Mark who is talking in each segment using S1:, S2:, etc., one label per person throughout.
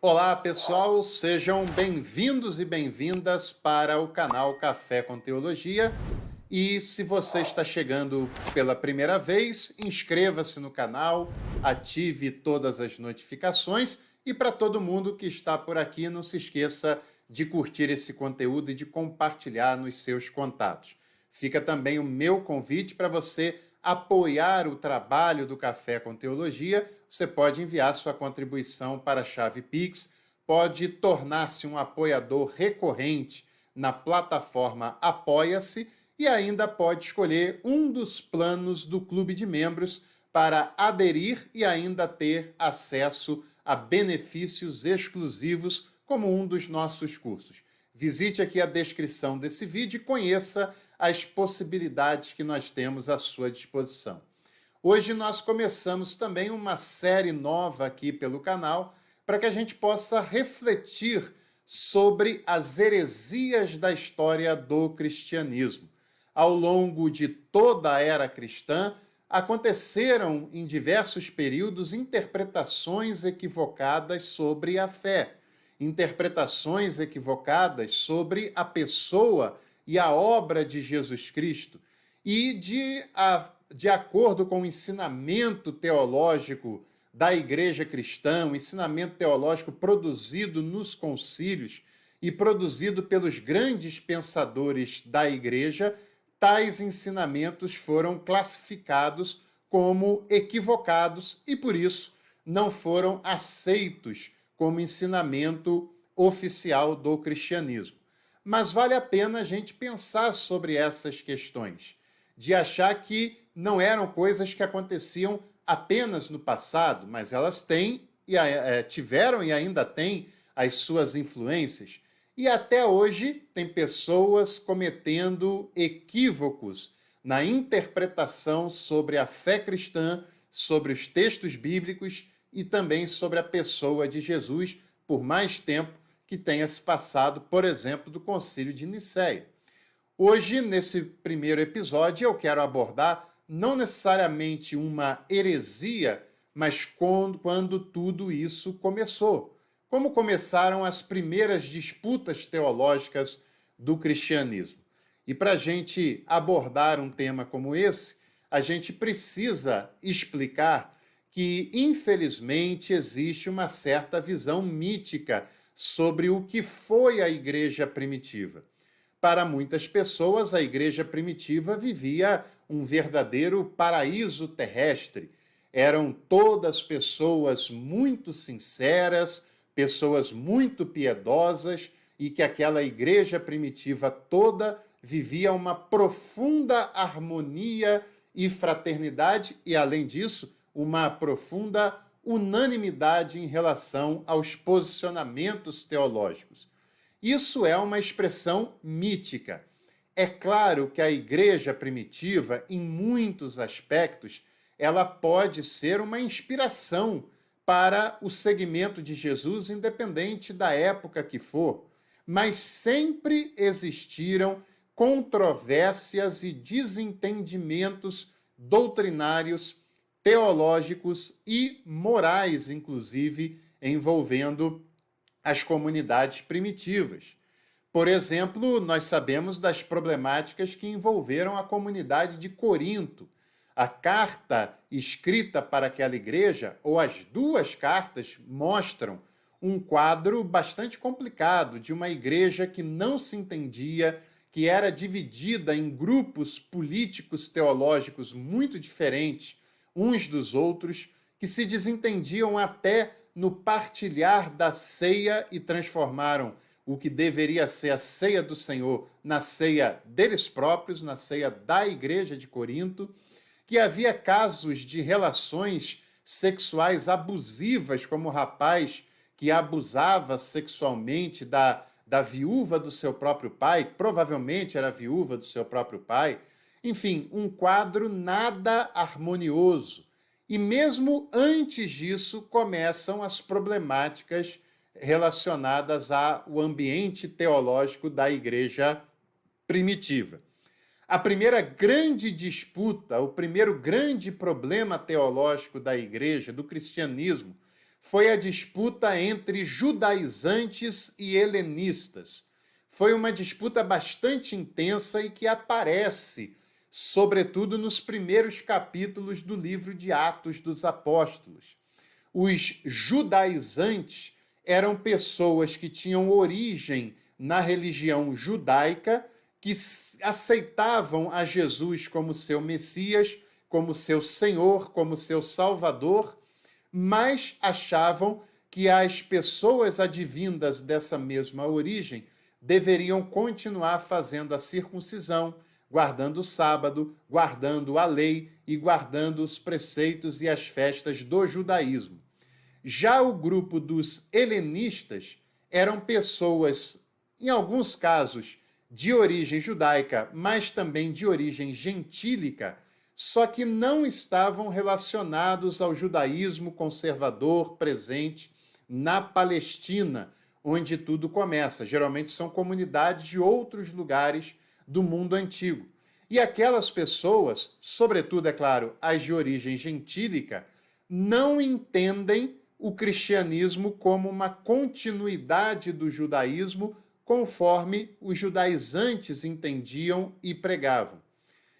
S1: Olá, pessoal, sejam bem-vindos e bem-vindas para o canal Café com Teologia. E se você está chegando pela primeira vez, inscreva-se no canal, ative todas as notificações e para todo mundo que está por aqui, não se esqueça de curtir esse conteúdo e de compartilhar nos seus contatos. Fica também o meu convite para você apoiar o trabalho do Café com Teologia. Você pode enviar sua contribuição para a chave Pix, pode tornar-se um apoiador recorrente na plataforma Apoia-se e ainda pode escolher um dos planos do Clube de Membros para aderir e ainda ter acesso a benefícios exclusivos, como um dos nossos cursos. Visite aqui a descrição desse vídeo e conheça as possibilidades que nós temos à sua disposição. Hoje nós começamos também uma série nova aqui pelo canal para que a gente possa refletir sobre as heresias da história do cristianismo. Ao longo de toda a era cristã, aconteceram em diversos períodos interpretações equivocadas sobre a fé, interpretações equivocadas sobre a pessoa e a obra de Jesus Cristo. E de acordo com o ensinamento teológico da Igreja Cristã, o ensinamento teológico produzido nos concílios e produzido pelos grandes pensadores da Igreja, tais ensinamentos foram classificados como equivocados e, por isso, não foram aceitos como ensinamento oficial do cristianismo. Mas vale a pena a gente pensar sobre essas questões, de achar que não eram coisas que aconteciam apenas no passado, mas elas tiveram e ainda têm as suas influências. E até hoje tem pessoas cometendo equívocos na interpretação sobre a fé cristã, sobre os textos bíblicos e também sobre a pessoa de Jesus, por mais tempo que tenha se passado, por exemplo, do Concílio de Nicéia. Hoje, nesse primeiro episódio, eu quero abordar não necessariamente uma heresia, mas quando tudo isso começou. Como começaram as primeiras disputas teológicas do cristianismo. E para a gente abordar um tema como esse, a gente precisa explicar que, infelizmente, existe uma certa visão mítica sobre o que foi a igreja primitiva. Para muitas pessoas, a igreja primitiva vivia um verdadeiro paraíso terrestre. Eram todas pessoas muito sinceras, pessoas muito piedosas, e que aquela igreja primitiva toda vivia uma profunda harmonia e fraternidade, e, além disso, uma profunda unanimidade em relação aos posicionamentos teológicos. Isso é uma expressão mítica. É claro que a igreja primitiva, em muitos aspectos, ela pode ser uma inspiração para o segmento de Jesus, independente da época que for. Mas sempre existiram controvérsias e desentendimentos doutrinários, teológicos e morais, inclusive, envolvendo as comunidades primitivas. Por exemplo, nós sabemos das problemáticas que envolveram a comunidade de Corinto. A carta escrita para aquela igreja, ou as duas cartas, mostram um quadro bastante complicado de uma igreja que não se entendia, que era dividida em grupos políticos teológicos muito diferentes uns dos outros, que se desentendiam até no partilhar da ceia e transformaram o que deveria ser a ceia do Senhor na ceia deles próprios, na ceia da igreja de Corinto, que havia casos de relações sexuais abusivas, como o rapaz que abusava sexualmente da viúva do seu próprio pai, provavelmente era viúva do seu próprio pai. Enfim, um quadro nada harmonioso. E mesmo antes disso, começam as problemáticas relacionadas ao ambiente teológico da igreja primitiva. A primeira grande disputa, o primeiro grande problema teológico da igreja, do cristianismo, foi a disputa entre judaizantes e helenistas. Foi uma disputa bastante intensa e que aparece, sobretudo, nos primeiros capítulos do livro de Atos dos Apóstolos. Os judaizantes eram pessoas que tinham origem na religião judaica, que aceitavam a Jesus como seu Messias, como seu Senhor, como seu Salvador, mas achavam que as pessoas advindas dessa mesma origem deveriam continuar fazendo a circuncisão, guardando o sábado, guardando a lei e guardando os preceitos e as festas do judaísmo. Já o grupo dos helenistas eram pessoas, em alguns casos, de origem judaica, mas também de origem gentílica, só que não estavam relacionados ao judaísmo conservador presente na Palestina, onde tudo começa. Geralmente são comunidades de outros lugares do mundo antigo. E aquelas pessoas, sobretudo, é claro, as de origem gentílica, não entendem o cristianismo como uma continuidade do judaísmo, conforme os judaizantes entendiam e pregavam.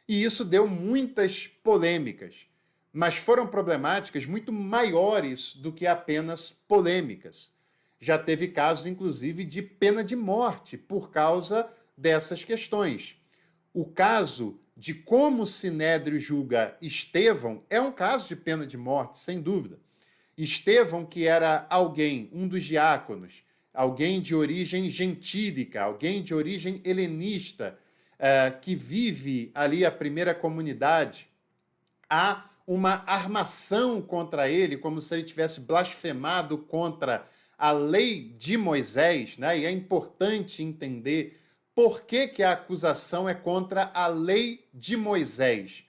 S1: E isso deu muitas polêmicas, mas foram problemáticas muito maiores do que apenas polêmicas. Já teve casos, inclusive, de pena de morte por causa dessas questões. O caso de como o Sinédrio julga Estevão é um caso de pena de morte, sem dúvida. Estevão, que era alguém, um dos diáconos, alguém de origem gentílica, alguém de origem helenista, que vive ali a primeira comunidade, há uma armação contra ele, como se ele tivesse blasfemado contra a lei de Moisés, né? E é importante entender por que a acusação é contra a lei de Moisés.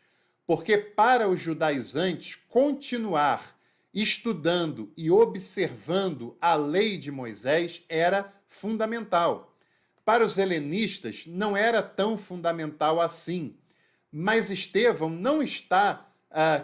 S1: Porque para os judaizantes, continuar estudando e observando a lei de Moisés era fundamental. Para os helenistas, não era tão fundamental assim. Mas Estevão não está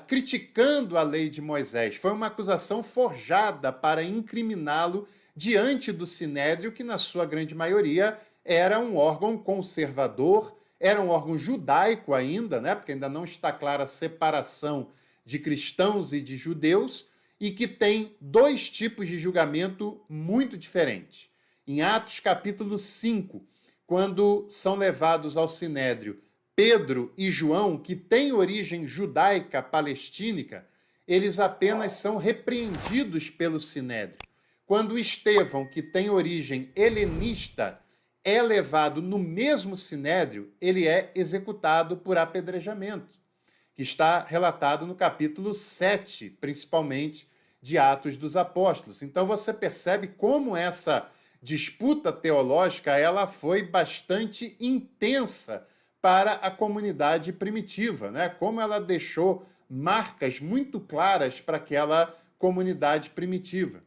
S1: criticando a lei de Moisés. Foi uma acusação forjada para incriminá-lo diante do Sinédrio, que, na sua grande maioria, era um órgão conservador, era um órgão judaico ainda, né? Porque ainda não está clara a separação de cristãos e de judeus, e que tem dois tipos de julgamento muito diferentes. Em Atos capítulo 5, quando são levados ao Sinédrio Pedro e João, que têm origem judaica palestínica, eles apenas são repreendidos pelo Sinédrio. Quando Estevão, que tem origem helenista, é levado no mesmo Sinédrio, ele é executado por apedrejamento, que está relatado no capítulo 7, principalmente, de Atos dos Apóstolos. Então você percebe como essa disputa teológica ela foi bastante intensa para a comunidade primitiva, né? Como ela deixou marcas muito claras para aquela comunidade primitiva.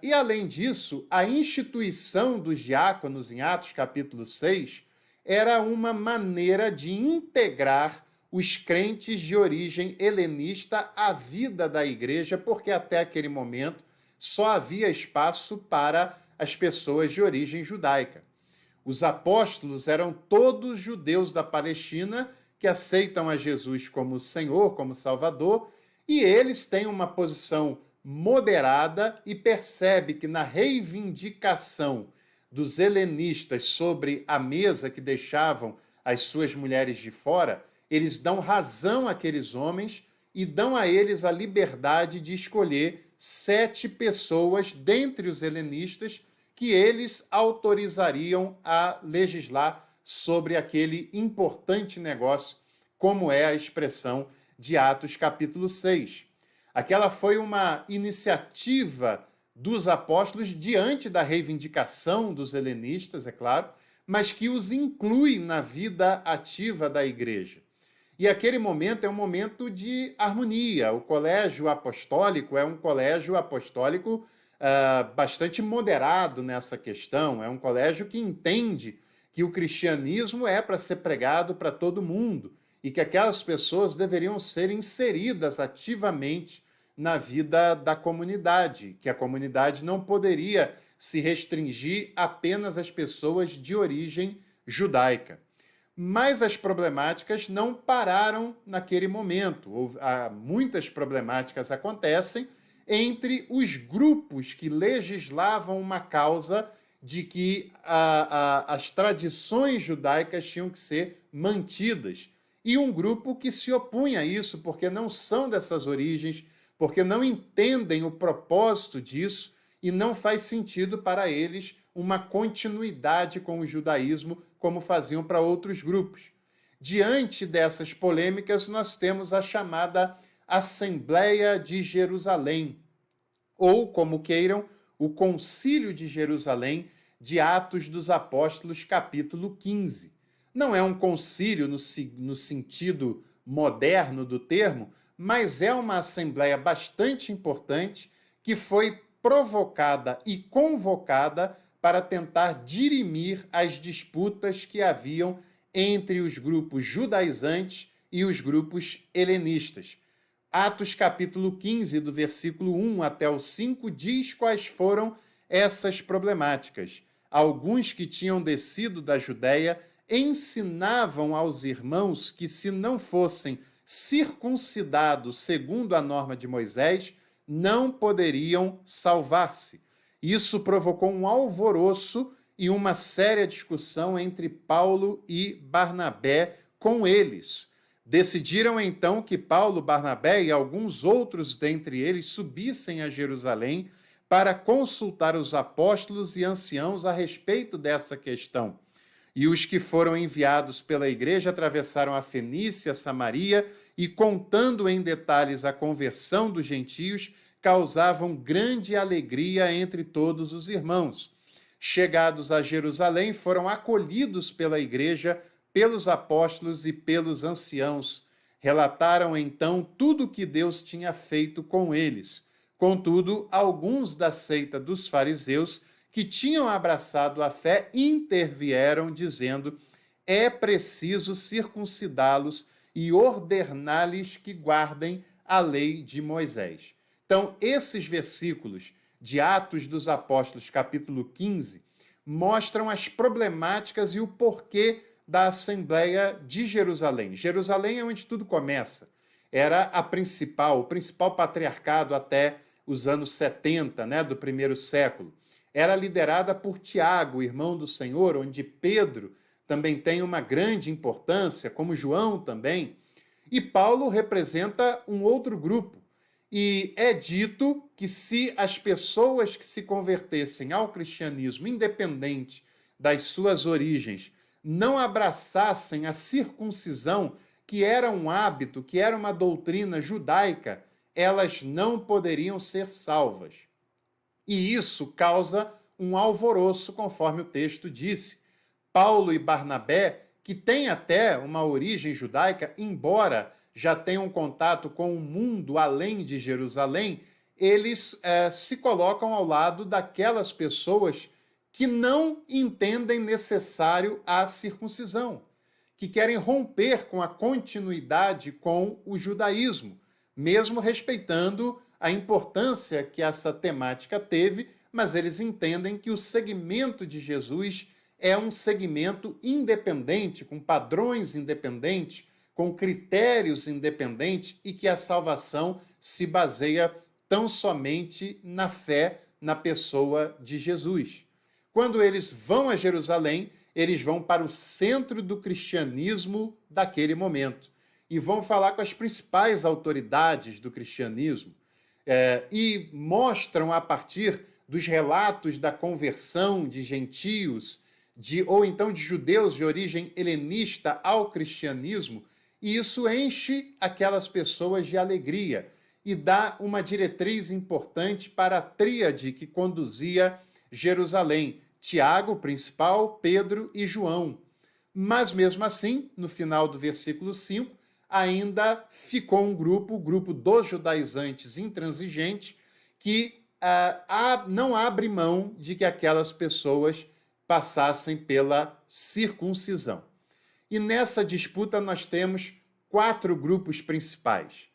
S1: E, além disso, a instituição dos diáconos em Atos capítulo 6 era uma maneira de integrar os crentes de origem helenista à vida da igreja, porque até aquele momento só havia espaço para as pessoas de origem judaica. Os apóstolos eram todos judeus da Palestina que aceitam a Jesus como Senhor, como Salvador, e eles têm uma posição moderada e percebe que na reivindicação dos helenistas sobre a mesa que deixavam as suas mulheres de fora, eles dão razão àqueles homens e dão a eles a liberdade de escolher 7 pessoas dentre os helenistas que eles autorizariam a legislar sobre aquele importante negócio, como é a expressão de Atos capítulo 6. Aquela foi uma iniciativa dos apóstolos diante da reivindicação dos helenistas, é claro, mas que os inclui na vida ativa da igreja. E aquele momento é um momento de harmonia. O colégio apostólico é um colégio apostólico bastante moderado nessa questão. É um colégio que entende que o cristianismo é para ser pregado para todo mundo e que aquelas pessoas deveriam ser inseridas ativamente na vida da comunidade, que a comunidade não poderia se restringir apenas às pessoas de origem judaica. Mas as problemáticas não pararam naquele momento. Muitas problemáticas acontecem entre os grupos que legislavam uma causa de que as tradições judaicas tinham que ser mantidas. E um grupo que se opunha a isso, porque não são dessas origens, porque não entendem o propósito disso e não faz sentido para eles uma continuidade com o judaísmo como faziam para outros grupos. Diante dessas polêmicas, nós temos a chamada Assembleia de Jerusalém, ou, como queiram, o Concílio de Jerusalém, de Atos dos Apóstolos, capítulo 15. Não é um concílio no sentido moderno do termo, mas é uma assembleia bastante importante que foi provocada e convocada para tentar dirimir as disputas que haviam entre os grupos judaizantes e os grupos helenistas. Atos capítulo 15, do versículo 1 até o 5, diz quais foram essas problemáticas. Alguns que tinham descido da Judéia ensinavam aos irmãos que, se não fossem circuncidados segundo a norma de Moisés, não poderiam salvar-se. Isso provocou um alvoroço e uma séria discussão entre Paulo e Barnabé com eles. Decidiram então que Paulo, Barnabé e alguns outros dentre eles subissem a Jerusalém para consultar os apóstolos e anciãos a respeito dessa questão. E os que foram enviados pela igreja atravessaram a Fenícia, Samaria e, contando em detalhes a conversão dos gentios, causavam grande alegria entre todos os irmãos. Chegados a Jerusalém, foram acolhidos pela igreja, pelos apóstolos e pelos anciãos. Relataram então tudo o que Deus tinha feito com eles. Contudo, alguns da seita dos fariseus, que tinham abraçado a fé, intervieram, dizendo: é preciso circuncidá-los e ordenar-lhes que guardem a lei de Moisés. Então, esses versículos de Atos dos Apóstolos, capítulo 15, mostram as problemáticas e o porquê da Assembleia de Jerusalém. Jerusalém é onde tudo começa. Era o principal patriarcado até os anos 70, do primeiro século. Era liderada por Tiago, irmão do Senhor, onde Pedro também tem uma grande importância, como João também. E Paulo representa um outro grupo. E é dito que se as pessoas que se convertessem ao cristianismo, independente das suas origens, não abraçassem a circuncisão, que era um hábito, que era uma doutrina judaica, elas não poderiam ser salvas. E isso causa um alvoroço, conforme o texto disse. Paulo e Barnabé, que têm até uma origem judaica, embora já tenham contato com o mundo além de Jerusalém, eles se colocam ao lado daquelas pessoas que não entendem necessário a circuncisão, que querem romper com a continuidade com o judaísmo, mesmo respeitando a importância que essa temática teve, mas eles entendem que o segmento de Jesus é um segmento independente, com padrões independentes, com critérios independentes e que a salvação se baseia tão somente na fé na pessoa de Jesus. Quando eles vão a Jerusalém, eles vão para o centro do cristianismo daquele momento e vão falar com as principais autoridades do cristianismo e mostram a partir dos relatos da conversão de gentios ou então de judeus de origem helenista ao cristianismo, e isso enche aquelas pessoas de alegria e dá uma diretriz importante para a tríade que conduzia Jerusalém: Tiago, o principal, Pedro e João. Mas mesmo assim, no final do versículo 5, ainda ficou um grupo, o grupo dos judaizantes intransigentes, que não abre mão de que aquelas pessoas passassem pela circuncisão. E nessa disputa nós temos 4 grupos principais.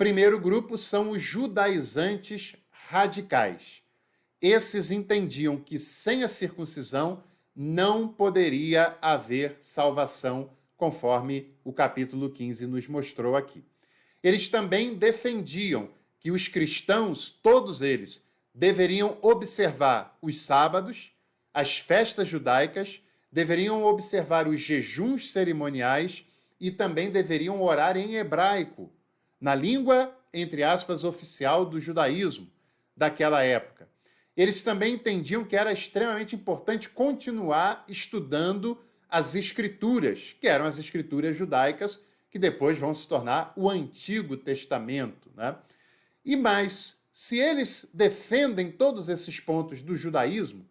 S1: Primeiro grupo são os judaizantes radicais. Esses entendiam que sem a circuncisão não poderia haver salvação, conforme o capítulo 15 nos mostrou aqui. Eles também defendiam que os cristãos, todos eles, deveriam observar os sábados, as festas judaicas, deveriam observar os jejuns cerimoniais e também deveriam orar em hebraico, na língua, entre aspas, oficial do judaísmo daquela época. Eles também entendiam que era extremamente importante continuar estudando as escrituras, que eram as escrituras judaicas, que depois vão se tornar o Antigo Testamento, né? E mais, se eles defendem todos esses pontos do judaísmo,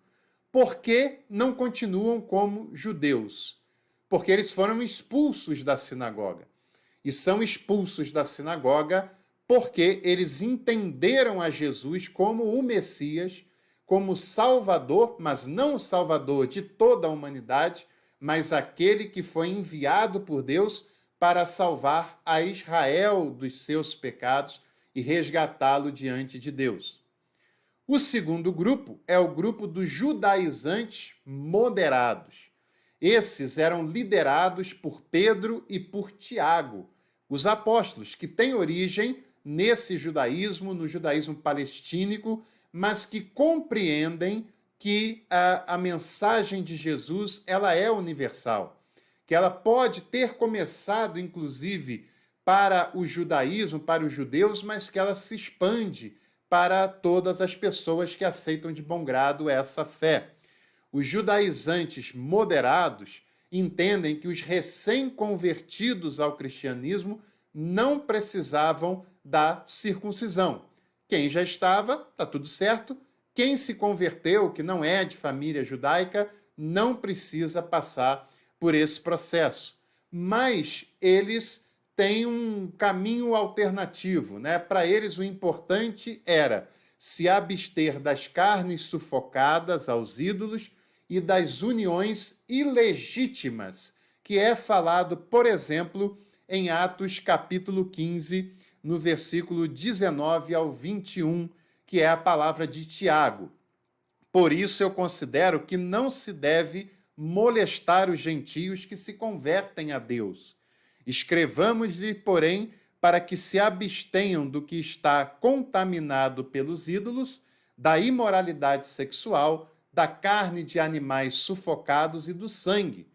S1: por que não continuam como judeus? Porque eles foram expulsos da sinagoga. E são expulsos da sinagoga porque eles entenderam a Jesus como o Messias, como Salvador, mas não o Salvador de toda a humanidade, mas aquele que foi enviado por Deus para salvar a Israel dos seus pecados e resgatá-lo diante de Deus. O segundo grupo é o grupo dos judaizantes moderados. Esses eram liderados por Pedro e por Tiago, os apóstolos, que têm origem nesse judaísmo, no judaísmo palestínico, mas que compreendem que a mensagem de Jesus ela é universal, que ela pode ter começado, inclusive, para o judaísmo, para os judeus, mas que ela se expande para todas as pessoas que aceitam de bom grado essa fé. Os judaizantes moderados entendem que os recém-convertidos ao cristianismo não precisavam da circuncisão. Quem já estava, está tudo certo. Quem se converteu, que não é de família judaica, não precisa passar por esse processo. Mas eles têm um caminho alternativo, né? Para eles, o importante era se abster das carnes sufocadas aos ídolos e das uniões ilegítimas, que é falado, por exemplo, em Atos capítulo 15, no versículo 19 ao 21, que é a palavra de Tiago. Por isso eu considero que não se deve molestar os gentios que se convertem a Deus. Escrevamos-lhe, porém, para que se abstenham do que está contaminado pelos ídolos, da imoralidade sexual, da carne de animais sufocados e do sangue.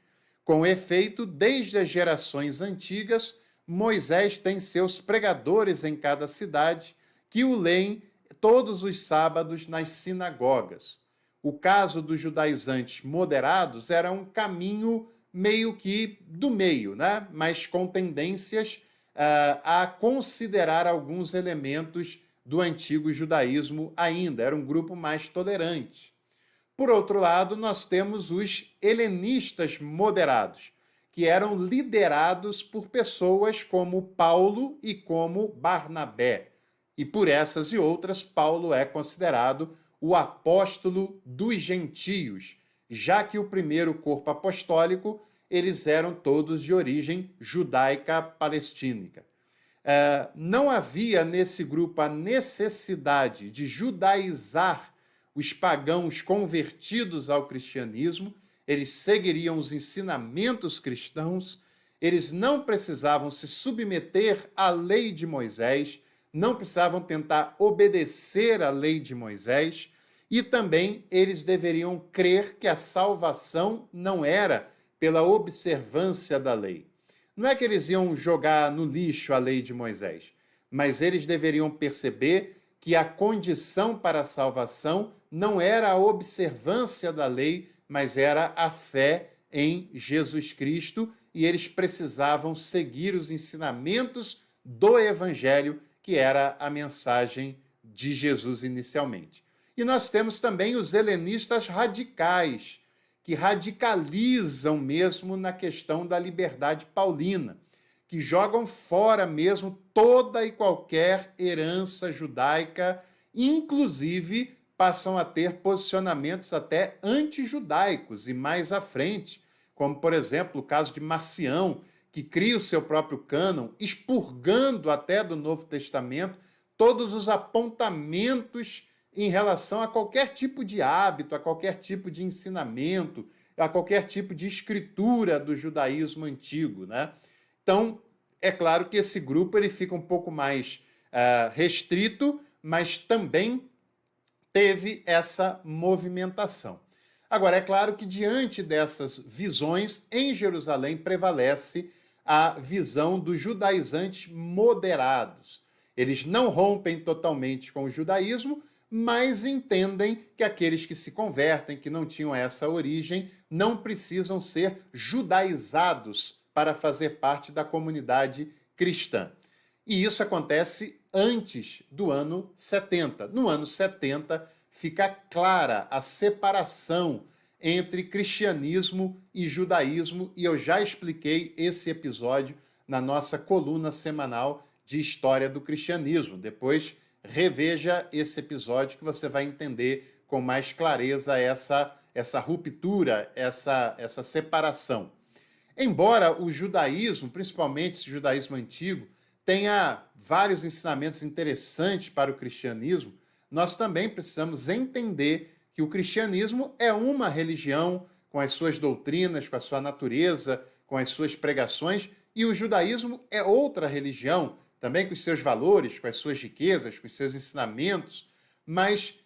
S1: Com efeito, desde as gerações antigas, Moisés tem seus pregadores em cada cidade, que o leem todos os sábados nas sinagogas. O caso dos judaizantes moderados era um caminho meio que do meio, né? Mas com tendências a considerar alguns elementos do antigo judaísmo ainda. Era um grupo mais tolerante. Por outro lado, nós temos os helenistas moderados, que eram liderados por pessoas como Paulo e como Barnabé. E por essas e outras, Paulo é considerado o apóstolo dos gentios, já que o primeiro corpo apostólico, eles eram todos de origem judaica palestínica. Não havia nesse grupo a necessidade de judaizar os pagãos convertidos ao cristianismo, eles seguiriam os ensinamentos cristãos, eles não precisavam se submeter à lei de Moisés, não precisavam tentar obedecer à lei de Moisés, e também eles deveriam crer que a salvação não era pela observância da lei. Não é que eles iam jogar no lixo a lei de Moisés, mas eles deveriam perceber que a condição para a salvação não era a observância da lei, mas era a fé em Jesus Cristo, e eles precisavam seguir os ensinamentos do Evangelho, que era a mensagem de Jesus inicialmente. E nós temos também os helenistas radicais, que radicalizam mesmo na questão da liberdade paulina, que jogam fora mesmo toda e qualquer herança judaica, inclusive passam a ter posicionamentos até antijudaicos e mais à frente, como, por exemplo, o caso de Marcião, que cria o seu próprio cânon, expurgando até do Novo Testamento todos os apontamentos em relação a qualquer tipo de hábito, a qualquer tipo de ensinamento, a qualquer tipo de escritura do judaísmo antigo, né? Então, é claro que esse grupo ele fica um pouco mais restrito, mas também teve essa movimentação. Agora, é claro que diante dessas visões, em Jerusalém prevalece a visão dos judaizantes moderados. Eles não rompem totalmente com o judaísmo, mas entendem que aqueles que se convertem, que não tinham essa origem, não precisam ser judaizados para fazer parte da comunidade cristã. E isso acontece antes do ano 70. No ano 70, fica clara a separação entre cristianismo e judaísmo, e eu já expliquei esse episódio na nossa coluna semanal de História do Cristianismo. Depois, reveja esse episódio que você vai entender com mais clareza essa ruptura, essa separação. Embora o judaísmo, principalmente esse judaísmo antigo, tenha vários ensinamentos interessantes para o cristianismo, nós também precisamos entender que o cristianismo é uma religião com as suas doutrinas, com a sua natureza, com as suas pregações, e o judaísmo é outra religião, também com os seus valores, com as suas riquezas, com os seus ensinamentos, mas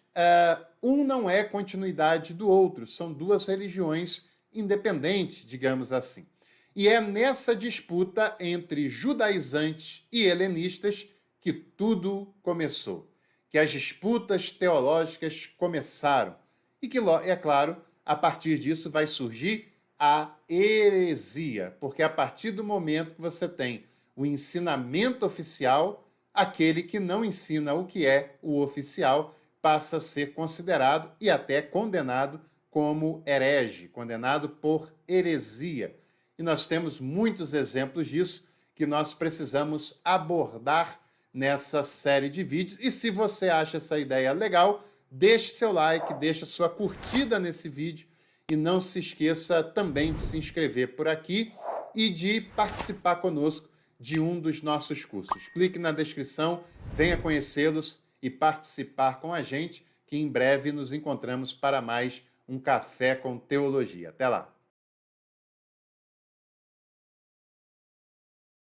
S1: um não é continuidade do outro, são duas religiões independentes, digamos assim. E é nessa disputa entre judaizantes e helenistas que tudo começou, que as disputas teológicas começaram e que, é claro, a partir disso vai surgir a heresia, porque a partir do momento que você tem o ensinamento oficial, aquele que não ensina o que é o oficial passa a ser considerado e até condenado como herege, condenado por heresia. E nós temos muitos exemplos disso que nós precisamos abordar nessa série de vídeos. E se você acha essa ideia legal, deixe seu like, deixe sua curtida nesse vídeo e não se esqueça também de se inscrever por aqui e de participar conosco de um dos nossos cursos. Clique na descrição, venha conhecê-los e participar com a gente, que em breve nos encontramos para mais um Café com Teologia. Até lá!